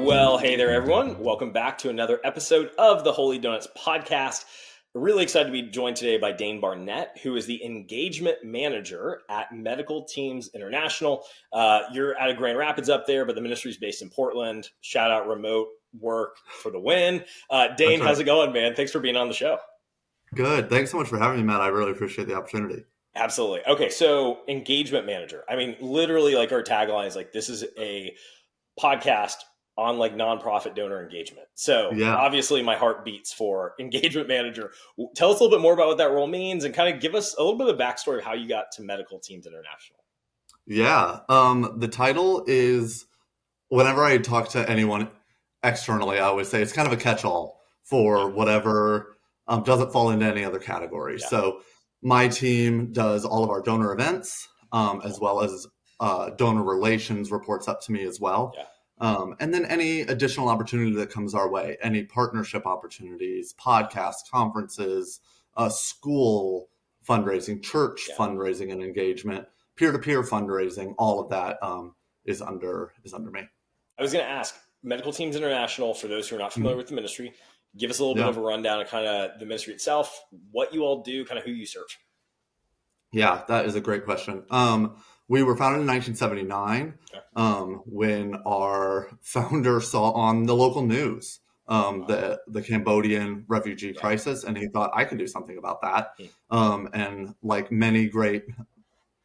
Well, hey there, everyone. Welcome back to another episode of the Holy Donuts podcast. Really excited to be joined today by Dane Barnett, who is the engagement manager at Medical Teams International. You're out of Grand Rapids up there, but the ministry is based in Portland. Shout out remote work for the win. Dane, how's it going, man? Thanks for being on the show. Good. Thanks so much for having me, Matt. I really appreciate the opportunity. Absolutely. Okay, so engagement manager. I mean, literally, like our tagline is like, this is a podcast on like nonprofit donor engagement. So Obviously my heart beats for engagement manager. Tell us a little bit more about what that role means and kind of give us a little bit of the backstory of how you got to Medical Teams International. Yeah. The title is, whenever I talk to anyone externally, I always say it's kind of a catch-all for whatever doesn't fall into any other category. Yeah. So my team does all of our donor events, as well as donor relations reports up to me as well. Yeah. And then any additional opportunity that comes our way, any partnership opportunities, podcasts, conferences, school fundraising, church fundraising and engagement, peer-to-peer fundraising, all of that is under me. I was going to ask, Medical Teams International, for those who are not familiar with the ministry, give us a little bit of a rundown of kind of the ministry itself, what you all do, kind of who you serve. Yeah, that is a great question. We were founded in 1979 when our founder saw on the local news the Cambodian refugee crisis, and he thought, I can do something about that. And like many great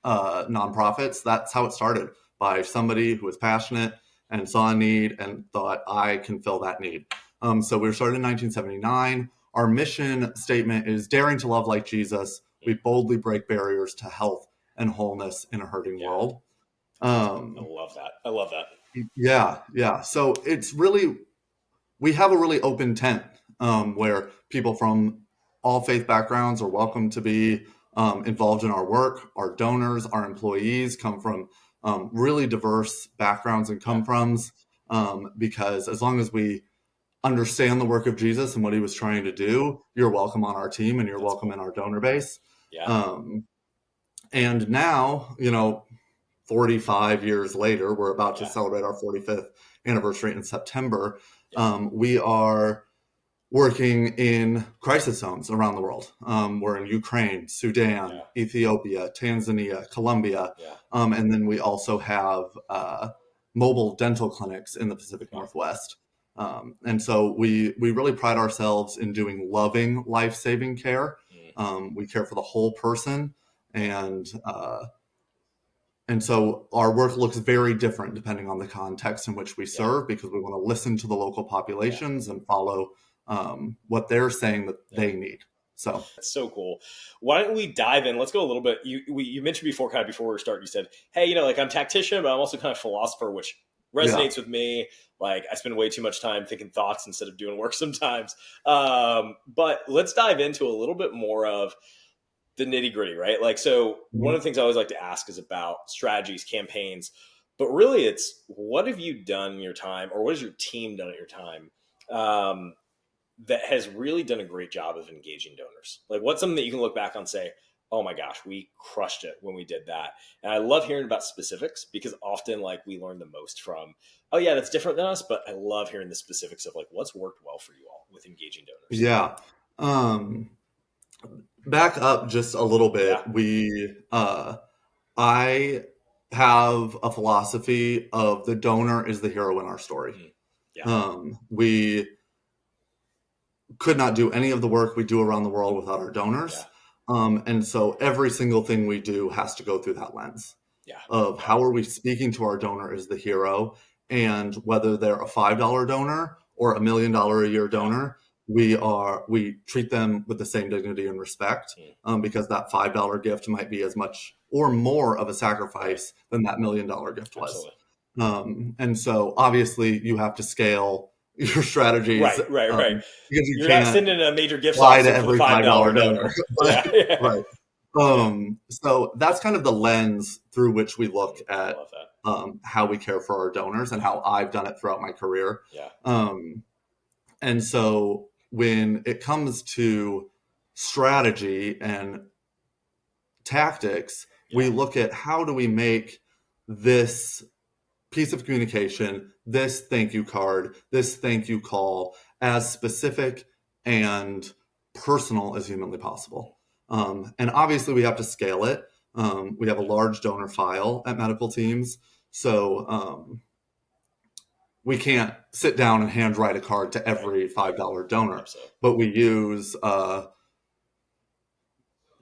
nonprofits, that's how it started, by somebody who was passionate and saw a need and thought, I can fill that need. So we were started in 1979. Our mission statement is daring to love like Jesus. We boldly break barriers to health and wholeness in a hurting world. I love that. Yeah. So it's really, we have a really open tent where people from all faith backgrounds are welcome to be involved in our work. Our donors, our employees come from really diverse backgrounds and come-froms, because as long as we understand the work of Jesus and what he was trying to do, you're welcome on our team and you're welcome in our donor base. And now, 45 years later, we're about to celebrate our 45th anniversary in September. We are working in crisis zones around the world. We're in Ukraine, Sudan, Ethiopia, Tanzania, Colombia. And then we also have mobile dental clinics in the Pacific Northwest. And so we really pride ourselves in doing loving, life-saving care. We care for the whole person. And so our work looks very different depending on the context in which we serve, because we want to listen to the local populations and follow what they're saying that they need. So that's so cool. Why don't we dive in? Let's go a little bit. You mentioned before we were starting, you said, hey, I'm a tactician, but I'm also kind of a philosopher, which resonates with me. Like, I spend way too much time thinking thoughts instead of doing work sometimes. But let's dive into a little bit more of the nitty gritty, right? Like, so one of the things I always like to ask is about strategies, campaigns, but really it's, what have you done in your time, or what has your team done at your time that has really done a great job of engaging donors? Like, what's something that you can look back on and say, oh my gosh, we crushed it when we did that. And I love hearing about specifics, because often like we learn the most from, oh yeah, that's different than us. But I love hearing the specifics of like what's worked well for you all with engaging donors. Yeah. Back up just a little bit. I have a philosophy of the donor is the hero in our story. We could not do any of the work we do around the world without our donors. And so every single thing we do has to go through that lens of how are we speaking to our donor as the hero, and whether they're a $5 donor or $1 million a year donor, we treat them with the same dignity and respect, because that $5 gift might be as much or more of a sacrifice than that $1 million gift was. And so obviously you have to scale your strategies. Right. Because you're not sending a major gift to every $5 donor. Right. So that's kind of the lens through which we look at how we care for our donors, and how I've done it throughout my career. And so when it comes to strategy and tactics, we look at how do we make this piece of communication, this thank you card, this thank you call, as specific and personal as humanly possible. And obviously, we have to scale it. We have a large donor file at medical teams, so we can't sit down and handwrite a card to every $5 donor. Absolutely. But we use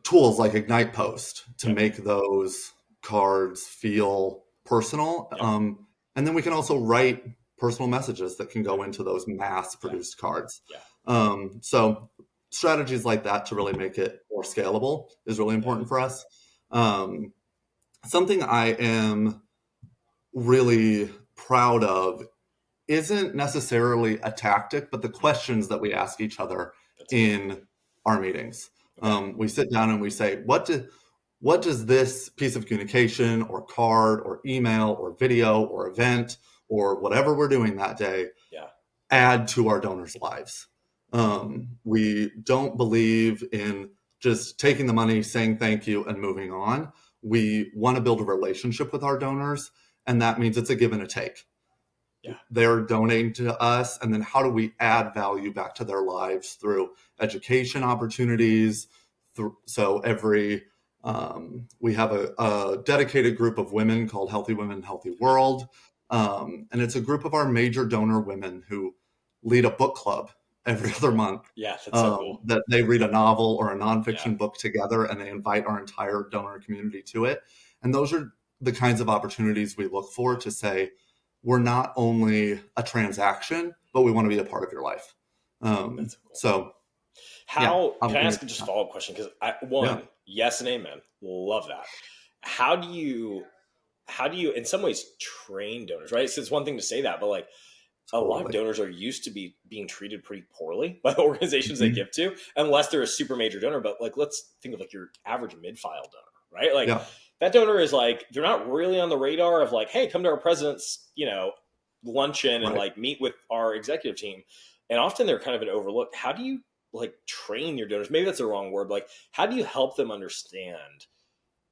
tools like Ignite Post to make those cards feel personal. And then we can also write personal messages that can go into those mass-produced cards. So strategies like that to really make it more scalable is really important for us. Something I am really proud of isn't necessarily a tactic, but the questions that we ask each other in our meetings. We sit down and we say, what does this piece of communication or card or email or video or event or whatever we're doing that day add to our donors' lives? We don't believe in just taking the money, saying thank you, and moving on. We want to build a relationship with our donors, and that means it's a give and a take. They're donating to us, and then how do we add value back to their lives through education opportunities? So we have a dedicated group of women called Healthy Women, Healthy World, and it's a group of our major donor women who lead a book club every other month. That's so cool. That they read a novel or a nonfiction book together, and they invite our entire donor community to it. And those are the kinds of opportunities we look for to say, we're not only a transaction, but we want to be a part of your life. That's cool. So can I ask just a follow-up question? Because yes and amen. Love that. How do you in some ways train donors, right? So it's one thing to say that, but like a lot of donors are used to being treated pretty poorly by the organizations they give to, unless they're a super major donor. But like, let's think of like your average mid-file donor, right? Like that donor is like, they're not really on the radar of like, hey, come to our president's, luncheon and like meet with our executive team. And often they're kind of an overlooked. How do you like train your donors? Maybe that's the wrong word. Like, how do you help them understand,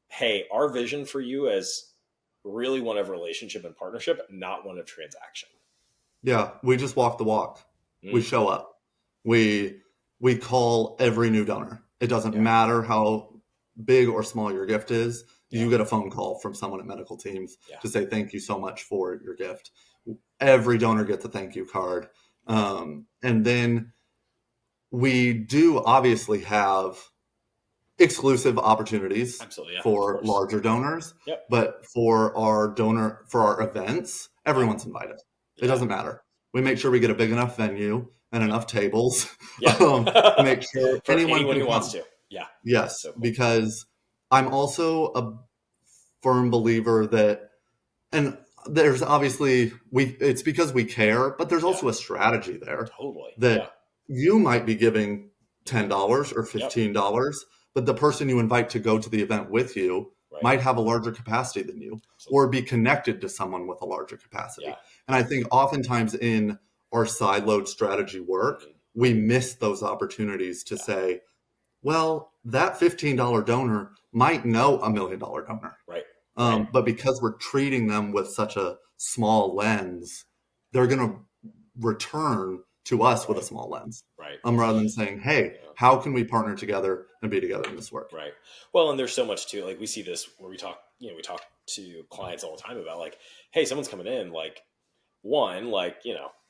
hey, our vision for you is really one of relationship and partnership, not one of transaction? Yeah, we just walk the walk. We show up. We call every new donor. It doesn't matter how big or small your gift is. You get a phone call from someone at medical teams to say thank you so much for your gift. Every donor gets a thank you card. And then we do obviously have exclusive opportunities for larger donors. But for our events, everyone's invited. It doesn't matter. We make sure we get a big enough venue and enough tables to make sure for anyone who wants to. Yes, so cool. Because I'm also a firm believer that, and there's obviously it's because we care, but there's also a strategy there. That you might be giving $10 or $15, but the person you invite to go to the event with you might have a larger capacity than you, or be connected to someone with a larger capacity. And I think oftentimes in our siloed strategy work, we miss those opportunities to say, well, that $15 donor might know $1 million donor. But because we're treating them with such a small lens, they're going to return to us with a small lens. Rather than saying, hey, how can we partner together and be together in this work? Well, and there's so much too. Like we see this where we talk to clients all the time about like, hey, someone's coming in, like one, like,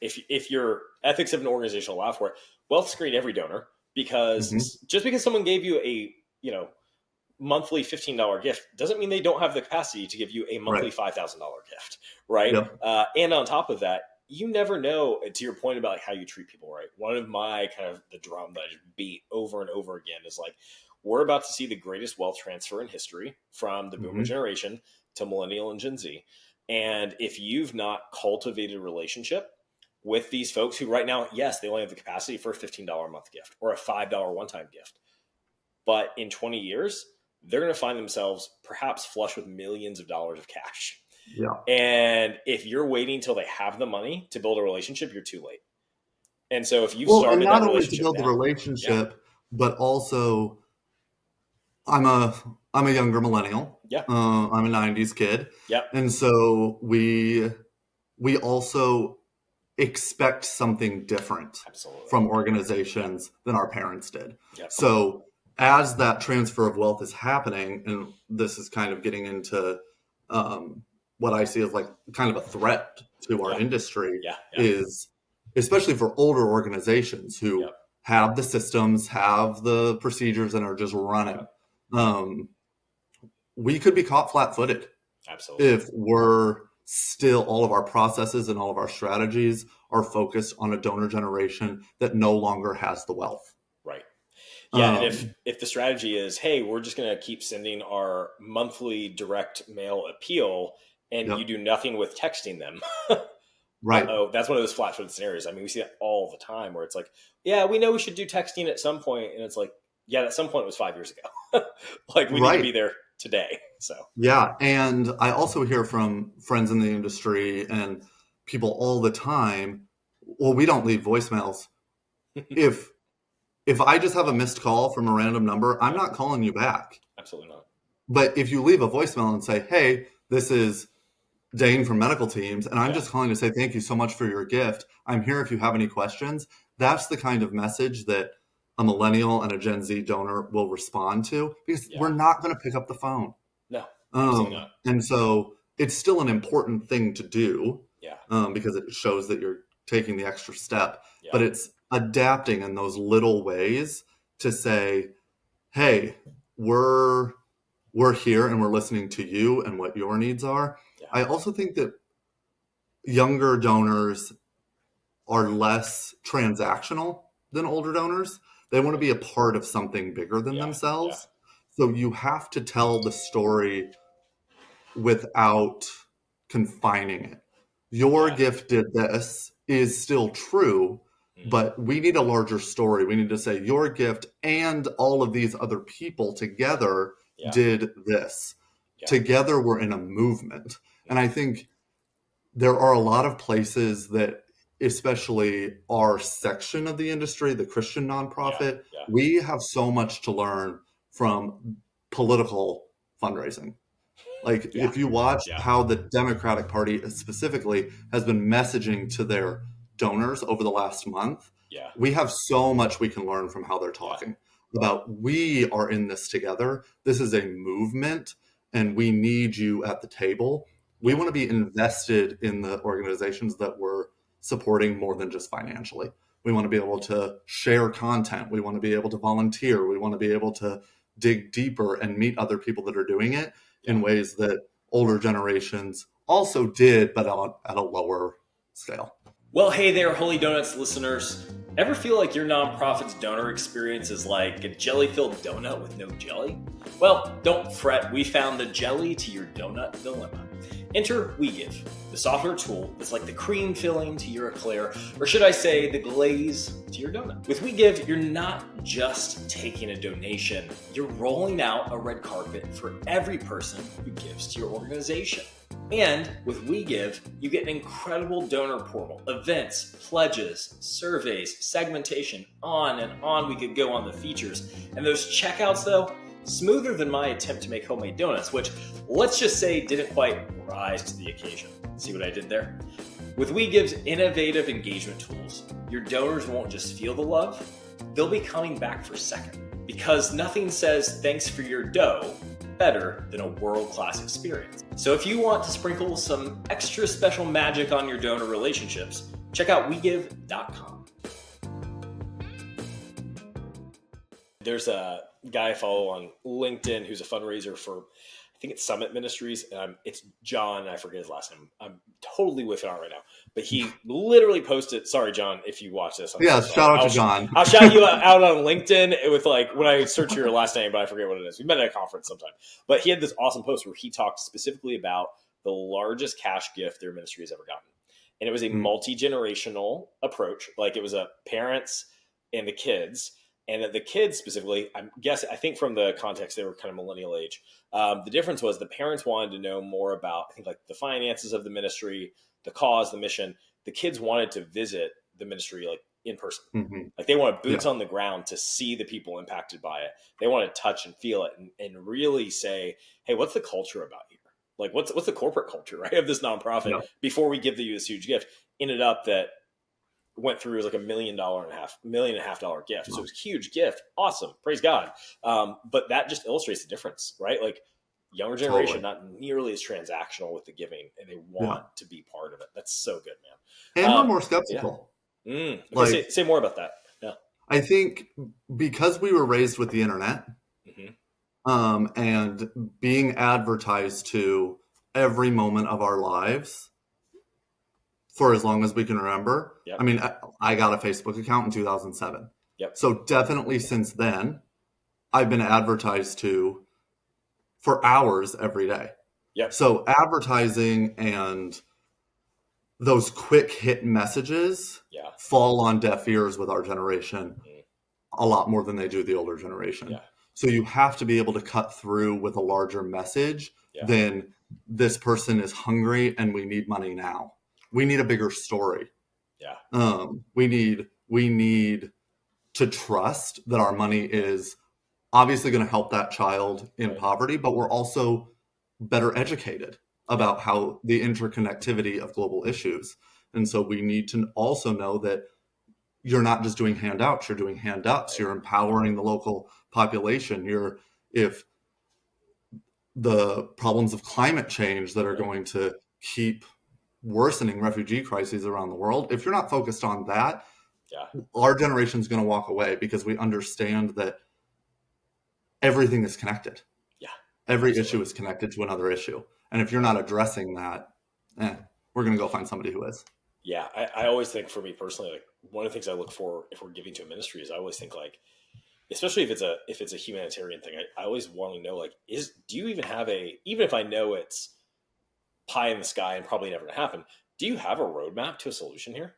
if your ethics of an organization allow for it, wealth screen every donor, because just because someone gave you a, monthly $15 gift doesn't mean they don't have the capacity to give you a monthly $5,000 gift. And on top of that, you never know, to your point about like how you treat people, right? One of my kind of the drum that I just beat over and over again is like, we're about to see the greatest wealth transfer in history from the boomer generation to millennial and Gen Z. And if you've not cultivated a relationship with these folks who right now, yes, they only have the capacity for a $15 a month gift or a $5 one-time gift. But in 20 years, they're going to find themselves perhaps flush with millions of dollars of cash. And if you're waiting till they have the money to build a relationship, you're too late. And so if you've started that relationship, not only to build the relationship, but also I'm a younger millennial. I'm a 90s kid. And so we we also expect something different Absolutely. from organizations than our parents did. Yep. So as that transfer of wealth is happening, and this is kind of getting into what I see as like kind of a threat to our industry, is especially for older organizations who have the systems, have the procedures, and are just running. We could be caught flat-footed. Absolutely. If we're still, all of our processes and all of our strategies are focused on a donor generation that no longer has the wealth. Right. Yeah. And if the strategy is, hey, we're just going to keep sending our monthly direct mail appeal and you do nothing with texting them. Right. Oh, that's one of those flat-footed scenarios. I mean, we see that all the time where it's like, yeah, we know we should do texting at some point. And it's like, yeah, at some point was 5 years ago. Like we need to be there today. So, yeah. And I also hear from friends in the industry and people all the time, well, we don't leave voicemails. If I just have a missed call from a random number, I'm not calling you back. Absolutely not. But if you leave a voicemail and say, hey, this is Dane from medical teams, and I'm just calling to say thank you so much for your gift. I'm here if you have any questions. That's the kind of message that a millennial and a Gen Z donor will respond to, because we're not going to pick up the phone. No, absolutely not. And so it's still an important thing to do, because it shows that you're taking the extra step. But it's adapting in those little ways to say, hey, we're here and we're listening to you and what your needs are. I also think that younger donors are less transactional than older donors. They want to be a part of something bigger than themselves. So you have to tell the story without confining it. Your gift did this is still true, but we need a larger story. We need to say your gift and all of these other people together did this. Together we're in a movement. And I think there are a lot of places that, especially our section of the industry, the Christian nonprofit, we have so much to learn from political fundraising. Like if you watch how the Democratic Party specifically has been messaging to their donors over the last month, we have so much we can learn from how they're talking about, we are in this together. This is a movement and we need you at the table. We want to be invested in the organizations that we're supporting more than just financially. We want to be able to share content. We want to be able to volunteer. We want to be able to dig deeper and meet other people that are doing it in ways that older generations also did, but at a lower scale. Well, hey there, Holy Donuts listeners. Ever feel like your nonprofit's donor experience is like a jelly-filled donut with no jelly? Well, don't fret. We found the jelly to your donut dilemma. Enter WeGive, the software tool that's like the cream filling to your eclair, or should I say the glaze to your donut. With WeGive, you're not just taking a donation, you're rolling out a red carpet for every person who gives to your organization. And with WeGive, you get an incredible donor portal, events, pledges, surveys, segmentation, on and on we could go on the features. And those checkouts though, smoother than my attempt to make homemade donuts, which let's just say didn't quite rise to the occasion. See what I did there? With WeGive's innovative engagement tools, your donors won't just feel the love, they'll be coming back for a second. Because nothing says thanks for your dough better than a world-class experience. So if you want to sprinkle some extra special magic on your donor relationships, check out WeGive.com. There's a guy I follow on LinkedIn who's a fundraiser for, I think it's Summit Ministries. It's John. I forget his last name. I'm totally whiffing out right now. But he literally posted, sorry, John, if you watch this. Shout out to John. I'll shout you out on LinkedIn with when I search your last name, but I forget what it is. We met at a conference sometime. But he had this awesome post where he talked specifically about the largest cash gift their ministry has ever gotten. And it was a multi-generational approach. Like it was a parents and the kids. And the kids specifically, I think from the context, they were kind of millennial age. The difference was the parents wanted to know more about, I think, like the finances of the ministry, the cause, the mission. The kids wanted to visit the ministry like in person. Like they wanted boots on the ground to see the people impacted by it. They wanted to touch and feel it and really say, hey, what's the culture about here? like what's the corporate culture, right, of this nonprofit Yeah. before we give you this huge gift. Ended up that went through as like $1.5 million gift. So it was a huge gift. Awesome. Praise God. But that just illustrates the difference, right? Like younger generation, not nearly as transactional with the giving, and they want to be part of it. That's so good, man. And we're more skeptical. Okay, say more about that. Yeah. I think because we were raised with the internet, and being advertised to every moment of our lives for as long as we can remember. Yep. I mean, I got a Facebook account in 2007. Yep. So definitely since then, I've been advertised to for hours every day. Yep. So advertising and those quick hit messages fall on deaf ears with our generation a lot more than they do the older generation. Yeah. So you have to be able to cut through with a larger message than this person is hungry and we need money now. We need a bigger story. Yeah. We need to trust that our money is obviously going to help that child in poverty, but we're also better educated about how the interconnectivity of global issues. And so we need to also know that you're not just doing handouts, you're doing hand-ups, you're empowering the local population. If the problems of climate change that are going to keep worsening refugee crises around the world, if you're not focused on that, our generation is going to walk away because we understand that everything is connected. Yeah. Every issue is connected to another issue. And if you're not addressing that, we're going to go find somebody who is. Yeah. I always think, for me personally, like one of the things I look for if we're giving to a ministry is I always think, like, especially if it's a humanitarian thing, I always want to know, like, do you even have even if I know it's pie in the sky and probably never going to happen, do you have a roadmap to a solution here?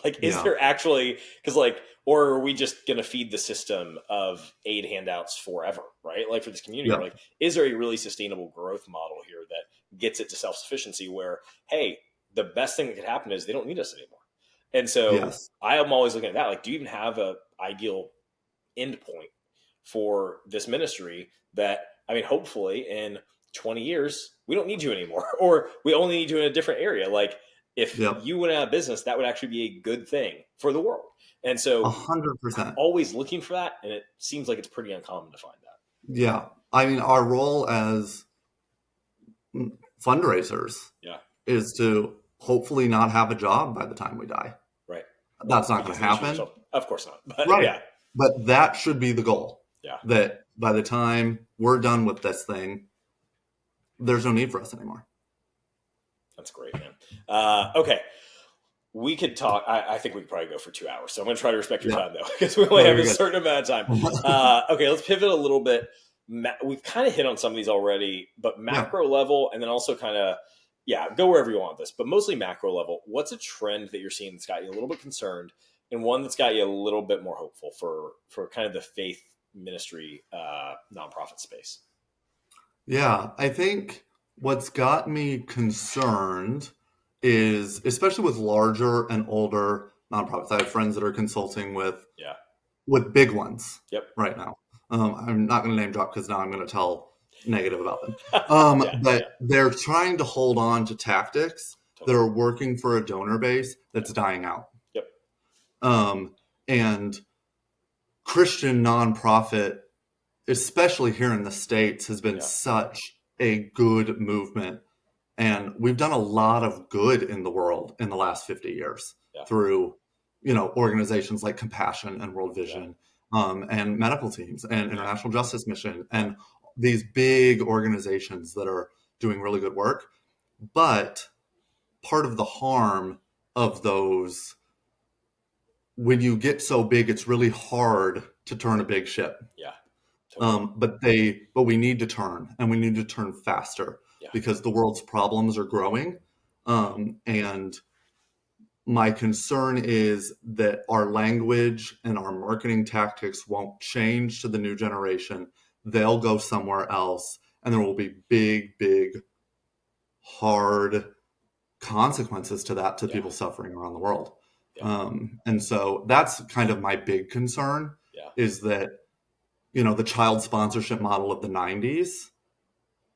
Like, is there actually, because like, or are we just going to feed the system of aid handouts forever, right? Like for this community, like, is there a really sustainable growth model here that gets it to self-sufficiency where, hey, the best thing that could happen is they don't need us anymore. And so I am always looking at that. Like, do you even have a ideal end point for this ministry that, I mean, hopefully in 20 years, we don't need you anymore, or we only need you in a different area. Like, if you went out of business, that would actually be a good thing for the world. And so 100%. I'm always looking for that. And it seems like it's pretty uncommon to find that. Yeah. I mean, our role as fundraisers is to hopefully not have a job by the time we die. Right. That's not going to happen. Of course not. But But that should be the goal. Yeah. That by the time we're done with this thing, there's no need for us anymore. That's great, man. Okay. We could talk. I think we could probably go for 2 hours. So I'm going to try to respect your time, though, because we only have a certain amount of time. Okay, let's pivot a little bit. We've kind of hit on some of these already, but macro level, and then also kind of, go wherever you want with this, but mostly macro level. What's a trend that you're seeing that's got you a little bit concerned, and one that's got you a little bit more hopeful for kind of the faith ministry nonprofit space? Yeah, I think what's got me concerned is, especially with larger and older nonprofits, I have friends that are consulting with big ones right now. I'm not going to name drop because now I'm going to tell negative about them. But they're trying to hold on to tactics that are working for a donor base that's dying out. And Christian nonprofit, especially here in the States, has been such a good movement. And we've done a lot of good in the world in the last 50 years through, organizations like Compassion and World Vision, and medical teams and International Justice Mission, and these big organizations that are doing really good work. But part of the harm of those, when you get so big, it's really hard to turn a big ship. Yeah. Totally. But we need to turn, and we need to turn faster because the world's problems are growing. And my concern is that our language and our marketing tactics won't change to the new generation. They'll go somewhere else, and there will be big, big, hard consequences to that, to people suffering around the world. And so that's kind of my big concern is that, the child sponsorship model of the 90s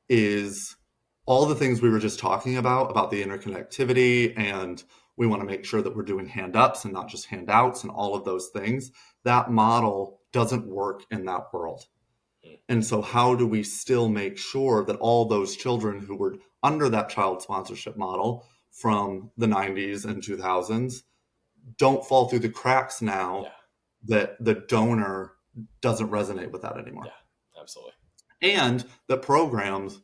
is all the things we were just talking about the interconnectivity, and we want to make sure that we're doing hand ups and not just handouts and all of those things, that model doesn't work in that world. And so how do we still make sure that all those children who were under that child sponsorship model from the 90s and 2000s don't fall through the cracks now that the donor doesn't resonate with that anymore? Yeah, absolutely. And the programs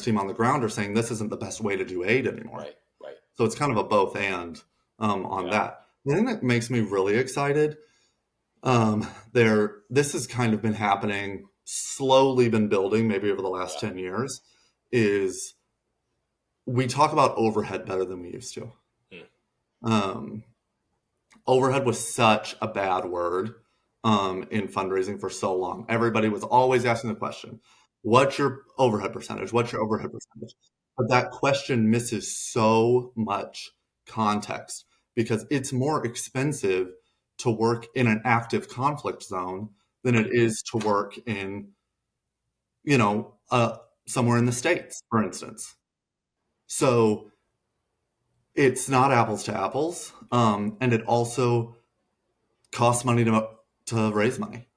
team on the ground are saying this isn't the best way to do aid anymore. Right. So it's kind of a both and on that. The thing that makes me really excited, this has kind of been happening, slowly been building maybe over the last 10 years, is we talk about overhead better than we used to. Overhead was such a bad word in fundraising for so long. Everybody was always asking the question, what's your overhead percentage? What's your overhead percentage? But that question misses so much context, because it's more expensive to work in an active conflict zone than it is to work in, somewhere in the States, for instance. So it's not apples to apples. And it also costs money to raise money.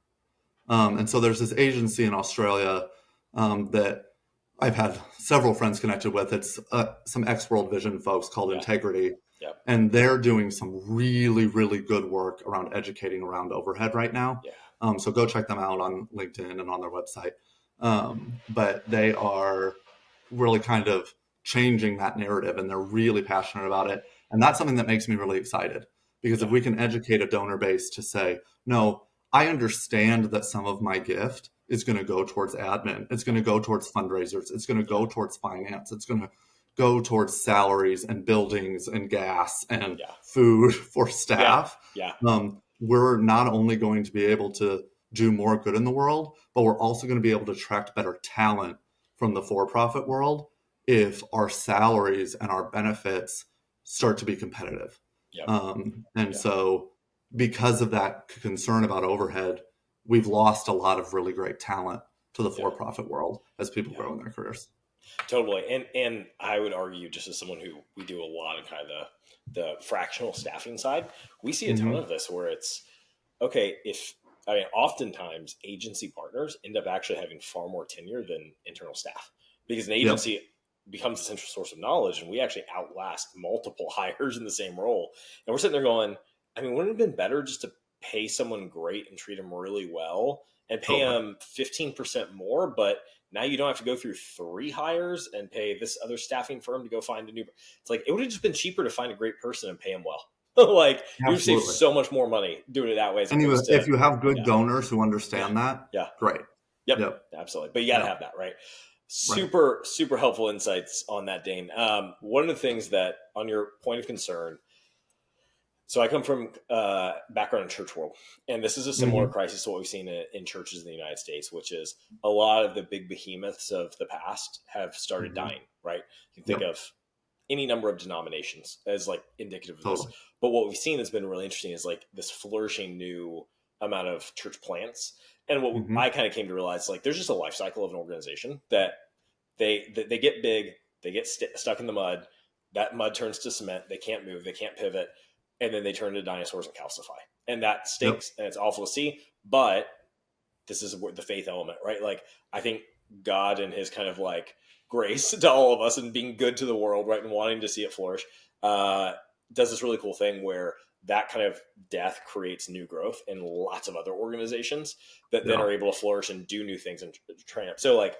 And so there's this agency in Australia that I've had several friends connected with. It's some ex-World Vision folks called Integrity. Yep. And they're doing some really, really good work around educating around overhead right now. So go check them out on LinkedIn and on their website. But they are really kind of changing that narrative, and they're really passionate about it. And that's something that makes me really excited, because if we can educate a donor base to say, no, I understand that some of my gift is going to go towards admin. It's going to go towards fundraisers. It's going to go towards finance. It's going to go towards salaries and buildings and gas and food for staff. We're not only going to be able to do more good in the world, but we're also going to be able to attract better talent from the for-profit world if our salaries and our benefits start to be competitive. So because of that concern about overhead, we've lost a lot of really great talent to the for-profit world as people grow in their careers. Totally. And I would argue, just as someone who we do a lot of kind of the fractional staffing side, we see a ton of this where it's, oftentimes agency partners end up actually having far more tenure than internal staff, because an agency becomes a central source of knowledge, and we actually outlast multiple hires in the same role. And we're sitting there going, wouldn't it have been better just to pay someone great and treat them really well and pay them 15% more, but now you don't have to go through 3 hires and pay this other staffing firm to go find a new. It's like, it would have just been cheaper to find a great person and pay them well. You save so much more money doing it that way. And if you have good donors who understand that, great. Yep. Absolutely. But you got to have that, right? Super helpful insights on that, Dane. One of the things that, on your point of concern, so I come from background in church world, and this is a similar crisis to what we've seen in churches in the United States, which is a lot of the big behemoths of the past have started dying, right? You can think of any number of denominations as like indicative of this. But what we've seen that's been really interesting is like this flourishing new amount of church plants. And what I kind of came to realize, like, there's just a life cycle of an organization that they get big, they get stuck in the mud, that mud turns to cement, they can't move, they can't pivot, and then they turn into dinosaurs and calcify. And that stinks, and it's awful to see, but this is the faith element, right? Like, I think God and his kind of like grace to all of us and being good to the world, right, and wanting to see it flourish, does this really cool thing where that kind of death creates new growth in lots of other organizations that then are able to flourish and do new things and train up. So like,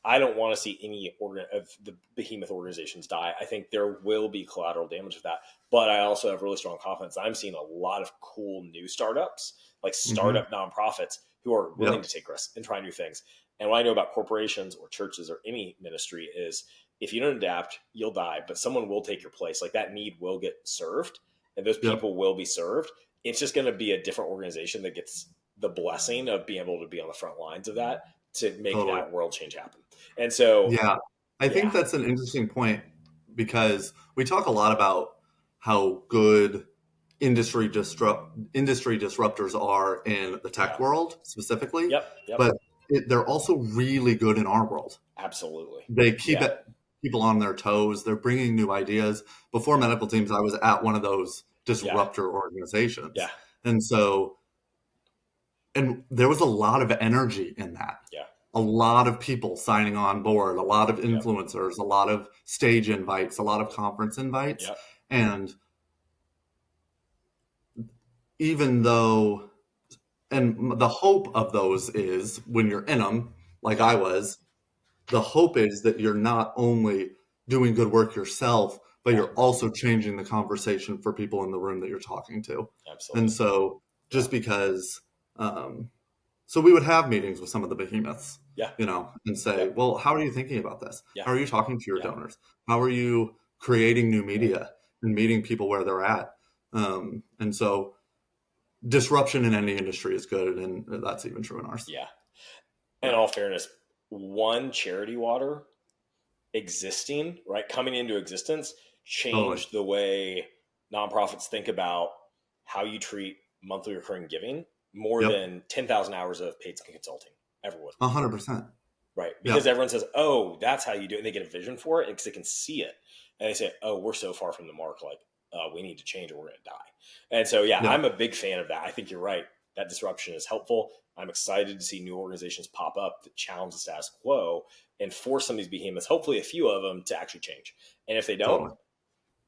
I don't want to see any of the behemoth organizations die. I think there will be collateral damage of that, but I also have really strong confidence. I'm seeing a lot of cool new startups, like startup nonprofits, who are willing to take risks and try new things. And what I know about corporations or churches or any ministry is, if you don't adapt, you'll die, but someone will take your place. Like, that need will get served, and those people will be served. It's just going to be a different organization that gets the blessing of being able to be on the front lines of that to make that world change happen. And so, I think that's an interesting point, because we talk a lot about how good industry disruptors are in the tech world specifically, but they're also really good in our world. Absolutely. They keep people on their toes. They're bringing new ideas. Before Medical Teams, I was at one of those disruptor organizations. Yeah. And so, and there was a lot of energy in that. Yeah. A lot of people signing on board, a lot of influencers, a lot of stage invites, a lot of conference invites. Yep. And even though, and the hope of those is when you're in them, like I was, the hope is that you're not only doing good work yourself, but you're also changing the conversation for people in the room that you're talking to. Absolutely. And so just because, so we would have meetings with some of the behemoths, and say, well, how are you thinking about this? How are you talking to your donors? How are you creating new media and meeting people where they're at? And so disruption in any industry is good. And that's even true in ours. Yeah. In all fairness, one charity water existing, right, coming into existence, changed the way nonprofits think about how you treat monthly recurring giving more than 10,000 hours of paid consulting ever would. 100%. Right. Because everyone says, oh, that's how you do it. And they get a vision for it because they can see it. And they say, oh, we're so far from the mark. Like, we need to change or we're going to die. And so, I'm a big fan of that. I think you're right. That disruption is helpful. I'm excited to see new organizations pop up that challenge the status quo and force some of these behemoths, hopefully a few of them, to actually change. And if they don't,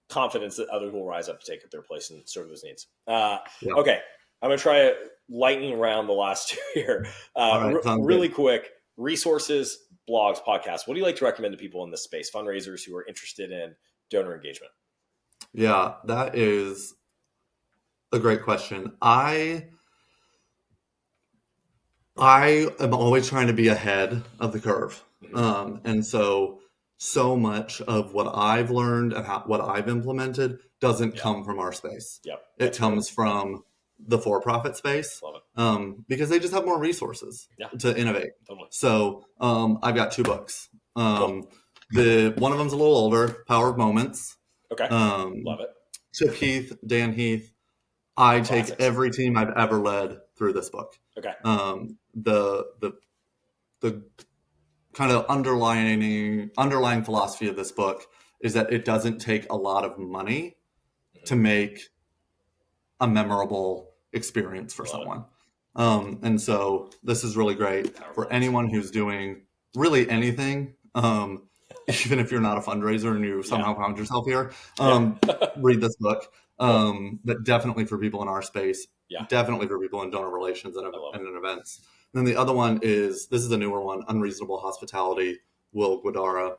confidence that others will rise up to take their place and serve those needs. Okay. I'm going to try a lightning round the last two here. Really quick. Resources, blogs, podcasts. What do you like to recommend to people in this space, fundraisers who are interested in donor engagement? Yeah, that is a great question. I am always trying to be ahead of the curve. And so much of what I've learned and what I've implemented doesn't come from our space. It comes from the for-profit space, because they just have more resources to innovate. So I've got 2 books. One of them's a little older, Power of Moments. Okay, love it. Chip Heath, Dan Heath. I take every team I've ever led through this book. Okay. The kind of underlying philosophy of this book is that it doesn't take a lot of money to make a memorable experience for someone. And so this is really great for anyone who's doing really anything. Even if you're not a fundraiser and you somehow found yourself here, read this book. But definitely for people in our space, definitely for people in donor relations and in events. And then the other one this is a newer one, Unreasonable Hospitality, Will Guadara.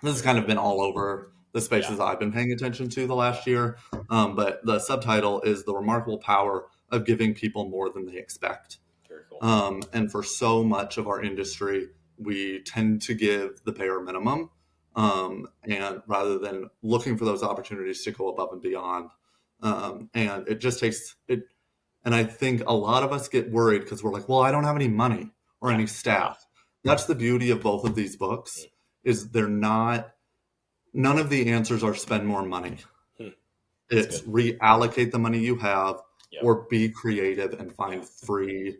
This has kind of been all over the spaces I've been paying attention to the last year. But the subtitle is The Remarkable Power of Giving People More Than They Expect. Very cool. And for so much of our industry, we tend to give the bare minimum, and rather than looking for those opportunities to go above and beyond. And it just takes it. And I think a lot of us get worried because we're like, well, I don't have any money or any staff. That's the beauty of both of these books is none of the answers are spend more money. It's reallocate the money you have or be creative and find free,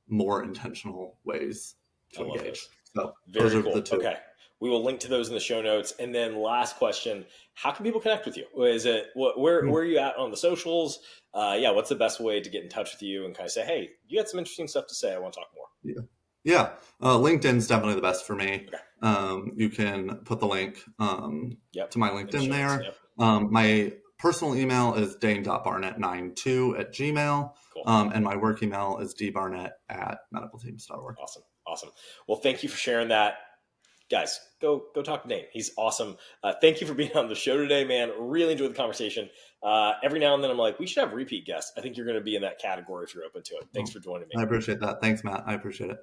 more intentional ways to engage. So very cool. The 2. Okay. We will link to those in the show notes. And then last question, how can people connect with you? Is it where are you at on the socials? What's the best way to get in touch with you and kind of say, hey, you got some interesting stuff to say. I want to talk more. LinkedIn's definitely the best for me. Okay. You can put the link to my LinkedIn there. My personal email is dane.barnett92@gmail. Cool. And my work email is dbarnett@medicalteams.org. Awesome. Well, thank you for sharing that. Guys, go talk to Dane. He's awesome. Thank you for being on the show today, man. Really enjoyed the conversation. Every now and then I'm like, we should have repeat guests. I think you're going to be in that category if you're open to it. Thanks for joining me. I appreciate that. Thanks, Matt. I appreciate it.